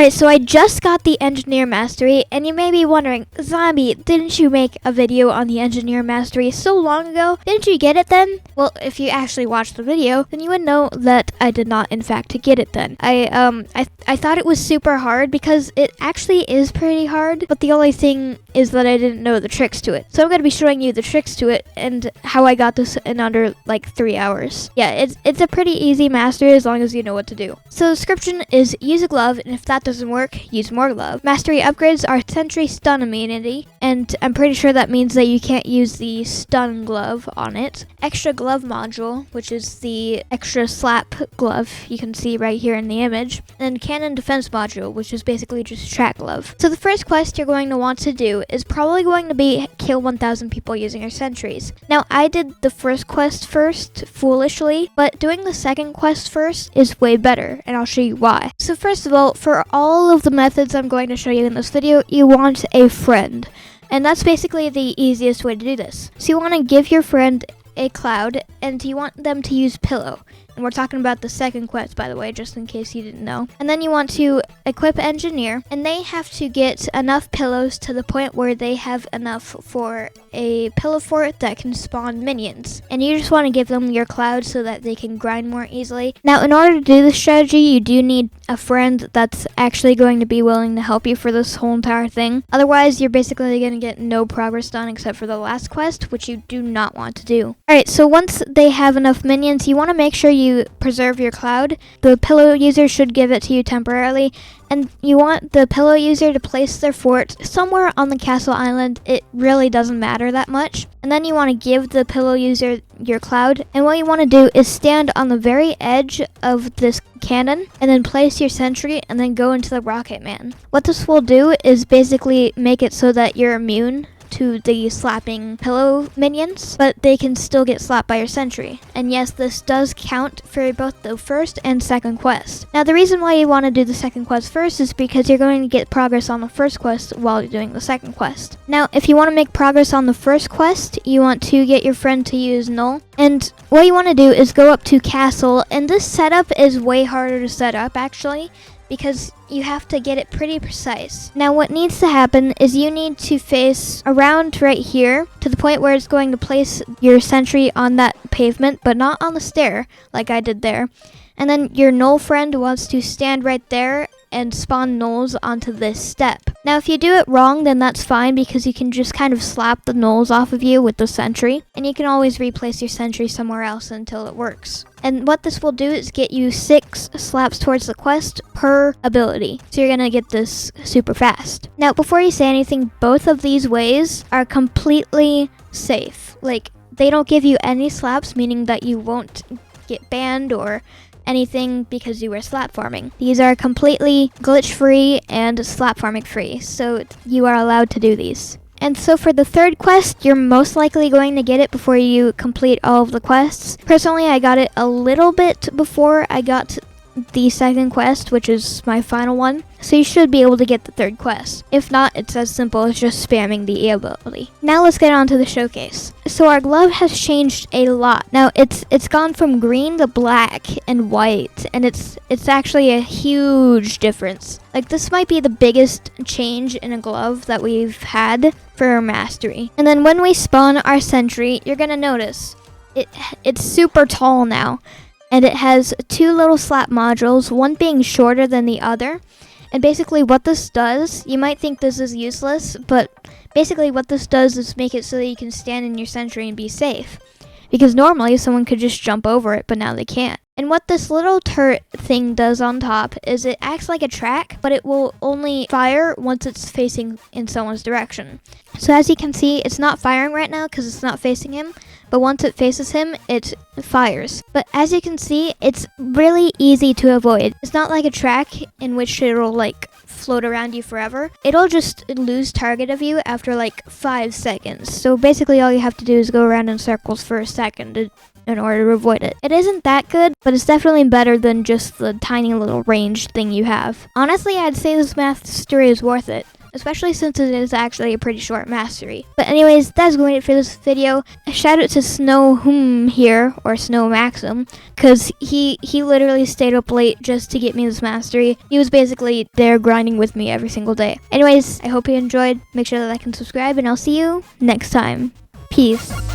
Alright, so I just got the Engineer Mastery, and you may be wondering, Zombie, didn't you make a video on the Engineer Mastery so long ago? Didn't you get it then? Well, if you actually watched the video, then you would know that I did not in fact get it then. I thought it was super hard because it actually is pretty hard, but the only thing is that I didn't know the tricks to it. So I'm going to be showing you the tricks to it and how I got this in under like 3 hours. Yeah, it's a pretty easy mastery as long as you know what to do. So the description is use a glove, and if that doesn't work, use more glove. Mastery upgrades are sentry stun immunity, and I'm pretty sure that means that you can't use the stun glove on it. Extra glove module, which is the extra slap glove you can see right here in the image. And cannon defense module, which is basically just track glove. So the first quest you're going to want to do is probably going to be kill 1,000 people using your sentries. Now I did the first quest first, foolishly, but doing the second quest first is way better, and I'll show you why. So first of all, for all of the methods I'm going to show you in this video, you want a friend. And that's basically the easiest way to do this. So you want to give your friend a cloud, and you want them to use pillow. And we're talking about the second quest, by the way, just in case you didn't know. And then you want to equip engineer, and they have to get enough pillows to the point where they have enough for a pillow fort that can spawn minions. And you just want to give them your cloud so that they can grind more easily. Now, in order to do this strategy, you do need a friend that's actually going to be willing to help you for this whole entire thing. Otherwise, you're basically going to get no progress done except for the last quest, which you do not want to do. Alright, so once they have enough minions, you want to make sure you preserve your cloud. The pillow user should give it to you temporarily, and you want the pillow user to place their fort somewhere on the castle island. It really doesn't matter that much. And then you want to give the pillow user your cloud, and what you want to do is stand on the very edge of this cannon and then place your sentry and then go into the rocket man. What this will do is basically make it so that you're immune to the slapping pillow minions, but they can still get slapped by your sentry. And yes, this does count for both the first and second quest. Now, the reason why you want to do the second quest first is because you're going to get progress on the first quest while you're doing the second quest. Now, if you want to make progress on the first quest, you want to get your friend to use null. And what you want to do is go up to castle, and this setup is way harder to set up actually, because you have to get it pretty precise. Now what needs to happen is you need to face around right here to the point where it's going to place your sentry on that pavement, but not on the stair like I did there. And then your null friend wants to stand right there and spawn nulls onto this step. Now if you do it wrong, then that's fine, because you can just kind of slap the nulls off of you with the sentry, and you can always replace your sentry somewhere else until it works. And what this will do is get you 6 slaps towards the quest per ability. So you're gonna get this super fast. Now before you say anything, both of these ways are completely safe. Like, they don't give you any slaps, meaning that you won't get banned or anything because you were slap farming. These are completely glitch free and slap farming free, so you are allowed to do these. And so for the third quest, you're most likely going to get it before you complete all of the quests. Personally, I got it a little bit before I got the second quest, which is my final one. So you should be able to get the third quest. If not, it's as simple as just spamming the E ability. Now let's get on to the showcase. So our glove has changed a lot. Now it's gone from green to black and white, and it's actually a huge difference. Like, this might be the biggest change in a glove that we've had for our mastery. And then when we spawn our sentry, you're gonna notice it's super tall now. And it has 2 little slap modules, one being shorter than the other. And basically what this does, you might think this is useless, but basically what this does is make it so that you can stand in your sentry and be safe. Because normally someone could just jump over it, but now they can't. And what this little turret thing does on top is it acts like a track, but it will only fire once it's facing in someone's direction. So as you can see, it's not firing right now because it's not facing him, but once it faces him, it fires. But as you can see, it's really easy to avoid. It's not like a track in which it'll like float around you forever. It'll just lose target of you after like 5 seconds. So basically all you have to do is go around in circles for a second in order to avoid it. It isn't that good, but it's definitely better than just the tiny little ranged thing you have. Honestly, I'd say this mastery is worth it. especially since it is actually a pretty short mastery. But anyways, that's going to be it for this video. A shout out to Snow here, or Snow Maxim, because he literally stayed up late just to get me this mastery. He was basically there grinding with me every single day. Anyways, I hope you enjoyed. Make sure to like and subscribe, and I'll see you next time. Peace.